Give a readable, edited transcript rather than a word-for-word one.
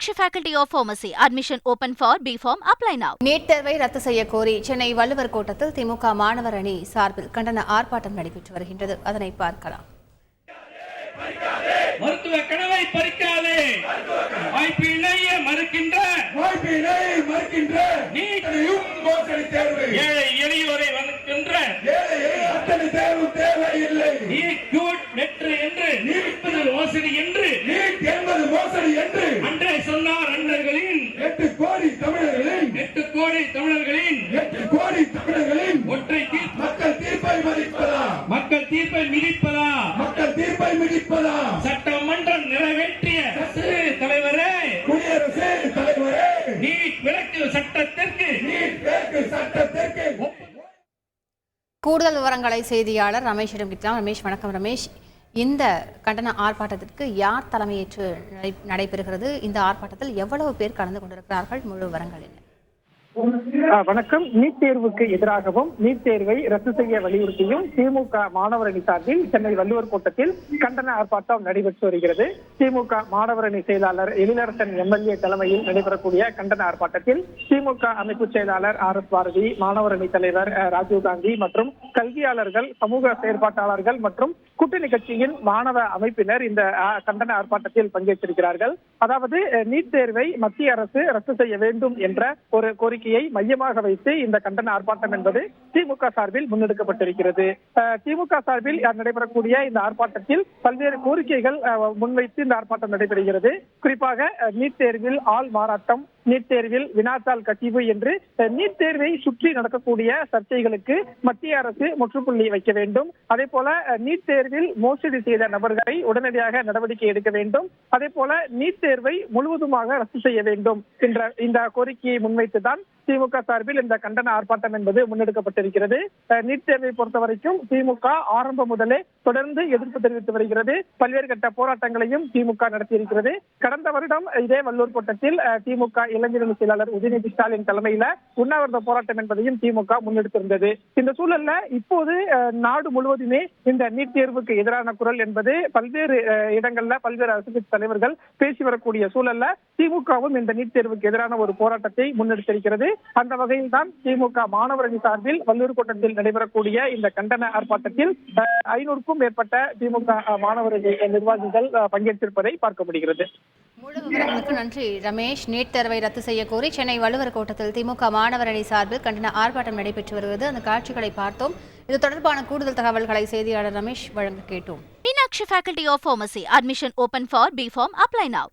Meenakshi Faculty of Pharmacy. Admission open for B.Pharm. Apply now. NEET தேர்வை ரத்து செய்ய கோரி சென்னை வள்ளுவர் கோட்டத்தில் திமுக மாணவர் அணி சார்பில் கண்டன ஆர்ப்பாட்டம் நடைபெற்று வருகின்றது. அதனை பார்க்கலாம். மருத்துவ கனவை பறிக்காதே, வாய்ப்பிலேயே மறுக்கின்ற நீட்டையும் மோசடி தேர்வு, ஏழை எளியோரை வளர்க்கின்ற அத்தனை தேர்வு தேவையில்லை. நீட் குட் நெற்று என்று நீட்பது மோசடி என்று நீட் என்பது மோசடி என்று அன்றே சொன்னார் அண்ணர்களின் 8 கோடி தமிழர்களின் ஒற்றை மக்கள் தீர்ப்பை மதிப்பதா, சட்டமன்றம் நிறைவேற்றிய தலைவரே, குடியரசு தலைவரே, நீட் விலக்கு சட்டத்திற்கு கூடுதல் விவரங்களை செய்தியாளர் ரமேஷிடம் கேட்கலாம். ரமேஷ், வணக்கம். ரமேஷ், இந்த கண்டன ஆர்ப்பாட்டத்திற்கு யார் தலைமையேற்று நடைபெறுகிறது? இந்த ஆர்ப்பாட்டத்தில் எவ்வளவு பேர் கலந்து கொண்டிருக்கிறார்கள்? முழு விவரங்கள் என்ன? வணக்கம். நீட் தேர்வுக்கு எதிராகவும் நீட் தேர்வை ரத்து செய்ய வலியுறுத்தியும் திமுக மாணவர் அணி சார்பில் சென்னை வள்ளுவர் கோட்டத்தில் கண்டன ஆர்ப்பாட்டம் நடைபெற்று வருகிறது. திமுக மாணவர் அணி செயலாளர் எழிலரசன் எம்எல்ஏ தலைமையில் நடைபெறக்கூடிய கண்டன ஆர்ப்பாட்டத்தில் திமுக அமைப்பு செயலாளர் RS பாரதி, மாணவர் அணி தலைவர் ராஜீவ்காந்தி மற்றும் கல்வியாளர்கள், சமூக செயற்பாட்டாளர்கள் மற்றும் கூட்டணி கட்சியின் மாணவ அமைப்பினர் இந்த கண்டன ஆர்ப்பாட்டத்தில் பங்கேற்றிருக்கிறார்கள். அதாவது நீட் தேர்வை மத்திய அரசு ரத்து செய்ய வேண்டும் என்ற ஒரு கோரிக்கையை மையமாக வைத்து இந்த கண்டன ஆர்ப்பாட்டம் என்பது திமுக சார்பில் முன்னெடுக்கப்பட்டிருக்கிறது. திமுக சார்பில் நடைபெறக்கூடிய இந்த ஆர்ப்பாட்டத்தில் பல்வேறு கோரிக்கைகள் முன்வைத்து இந்த ஆர்ப்பாட்டம் நடைபெறுகிறது. குறிப்பாக நீட் தேர்வில் ஆள் மாறாட்டம், நீட் தேர்வில் வினாத்தாள் கசிவு என்று நீட் தேர்வை சுற்றி நடக்கக்கூடிய சர்ச்சைகளுக்கு மத்திய அரசு முற்றுப்புள்ளி வைக்க வேண்டும். அதே போல நீட் தேர்வில் மோசடி செய்த நபர்களை உடனடியாக நடவடிக்கை எடுக்க வேண்டும். அதே போல நீட் தேர்வை முழுவதுமாக ரத்து செய்ய வேண்டும் என்ற இந்த கோரிக்கையை முன்வைத்துதான் திமுக சார்பில் இந்த கண்டன ஆர்ப்பாட்டம் என்பது முன்னெடுக்கப்பட்டிருக்கிறது. நீட் தேர்வை பொறுத்த வரைக்கும் திமுக ஆரம்பம் முதலே தொடர்ந்து எதிர்ப்பு தெரிவித்து வருகிறது. பல்வேறு கட்ட போராட்டங்களையும் திமுக நடத்தியிருக்கிறது. கடந்த வருடம் இதே வள்ளூர் கோட்டத்தில் திமுக இளைஞரணி செயலாளர் உதயநிதி ஸ்டாலின் தலைமையில உண்ணாவிரத போராட்டம் என்பதையும் திமுக முன்னெடுத்திருந்தது. இந்த சூழல்ல இப்போது நாடு முழுவதுமே இந்த நீட் தேர்வுக்கு எதிரான குரல் என்பது பல்வேறு இடங்கள்ல பல்வேறு அரசியல் தலைவர்கள் பேசி வரக்கூடிய சூழல்ல திமுகவும் இந்த நீட் தேர்வுக்கு எதிரான ஒரு போராட்டத்தை முன்னெடுத்திருக்கிறது. அந்த வகையில் தான் திமுக மாணவர் அணி சார்பில் வள்ளூர் கோட்டத்தில் நடைபெறக்கூடிய இந்த கண்டன ஆர்ப்பாட்டத்தில் 500க்கும் மேற்பட்ட திமுக மாணவர் நிர்வாகிகள் பங்கேற்றிருப்பதை பார்க்க முடிகிறது. முழு விவரங்களுக்கு நன்றி ரமேஷ். நீட் தேர்வை ரத்து செய்ய கோரி சென்னை வள்ளுவர் கோட்டத்தில் திமுக மாணவர் அணி சார்பில் கண்டன ஆர்ப்பாட்டம் நடைபெற்று வருகிறது. அந்த காட்சிகளை பார்த்தோம். இது தொடர்பான கூடுதல் தகவல்களை செய்தியாளர் ரமேஷ் வழங்க கேட்டோம். Meenakshi Faculty of Pharmacy. Admission open for B.Pharm. Apply now.